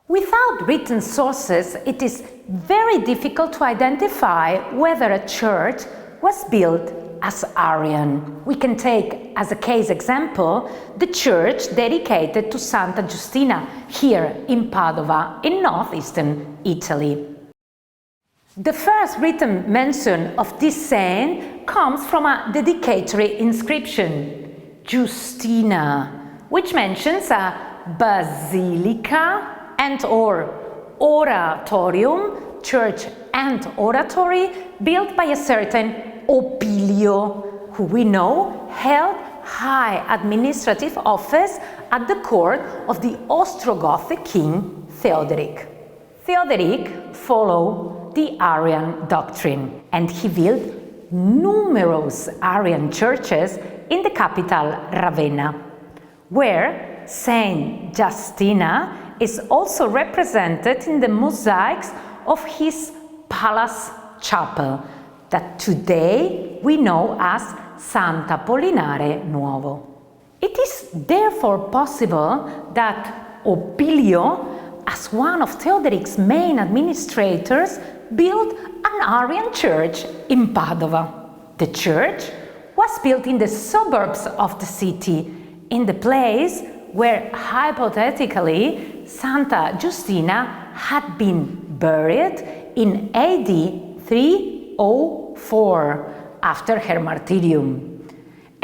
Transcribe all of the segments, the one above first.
Without written sources, it is very difficult to identify whether a church was built as Arian. We can take as a case example the church dedicated to Santa Giustina here in Padova in northeastern Italy. The first written mention of this saint comes from a dedicatory inscription, Giustina, which mentions a basilica and or oratorium, church and oratory, built by a certain Opilio, who we know held high administrative office at the court of the Ostrogothic king Theodoric. Theodoric followed the Arian doctrine, and he built numerous Arian churches in the capital Ravenna, where Saint Justina is also represented in the mosaics of his palace chapel, that today we know as Sant'Apollinare Nuovo. It is therefore possible that Opilio, as one of Theodoric's main administrators, built an Arian church in Padova. The church was built in the suburbs of the city, in the place where hypothetically Santa Giustina had been buried in AD 304 after her martyrium,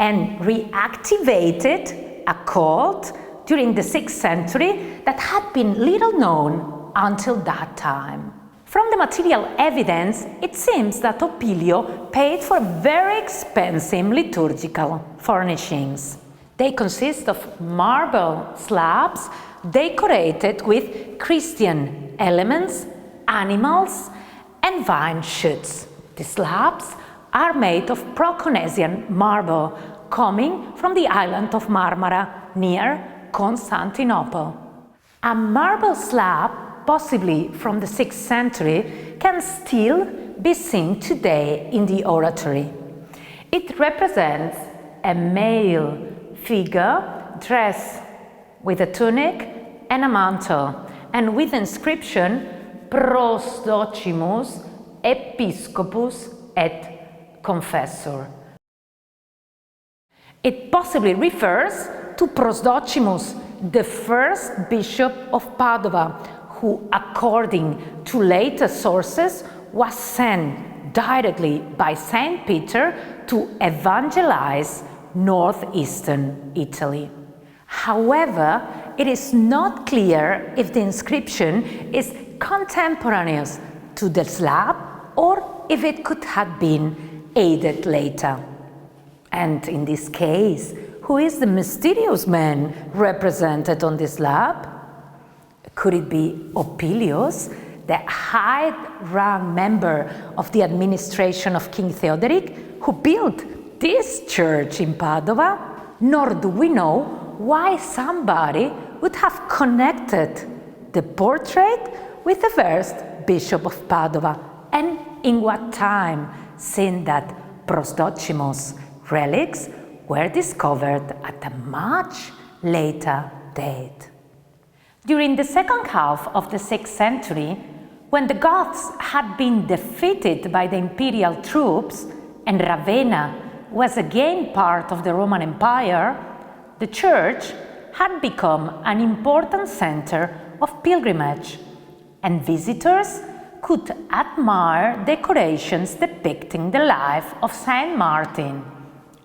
and reactivated a cult during the 6th century that had been little known until that time. From the material evidence, it seems that Opilio paid for very expensive liturgical furnishings. They consist of marble slabs decorated with Christian elements, animals, and vine shoots. The slabs are made of Proconnesian marble coming from the island of Marmara near Constantinople. A marble slab, possibly from the 6th century, can still be seen today in the oratory. It represents a male figure dressed with a tunic and a mantle, and with inscription Pros Docimus Episcopus et Confessor. It possibly refers to Prosdocimus, the first bishop of Padova, who, according to later sources, was sent directly by Saint Peter to evangelize northeastern Italy. However, it is not clear if the inscription is contemporaneous to the slab or if it could have been added later. And in this case, who is the mysterious man represented on this slab? Could it be Opilius, the high-rank member of the administration of King Theodoric, who built this church in Padova? Nor do we know why somebody would have connected the portrait with the first bishop of Padova, and in what time, seeing that Prosdocimus relics were discovered at a much later date. During the second half of the 6th century, when the Goths had been defeated by the imperial troops and Ravenna was again part of the Roman Empire, the church had become an important center of pilgrimage, and visitors could admire decorations depicting the life of Saint Martin,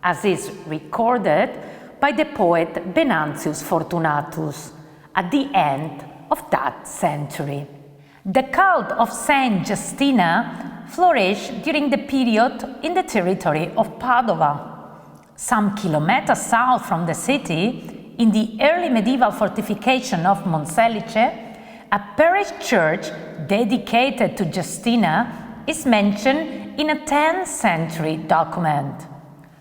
as is recorded by the poet Venantius Fortunatus at the end of that century. The cult of Saint Justina flourished during the period in the territory of Padova. Some kilometers south from the city, in the early medieval fortification of Monselice, a parish church dedicated to Justina is mentioned in a 10th century document.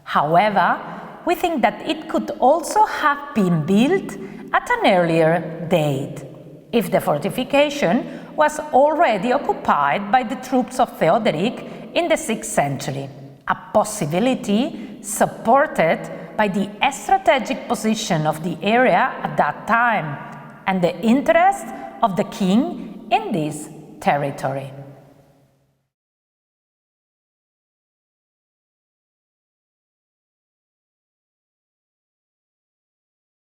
However, we think that it could also have been built at an earlier date, if the fortification was already occupied by the troops of Theodoric in the 6th century, a possibility supported by the strategic position of the area at that time and the interest of the king in this territory.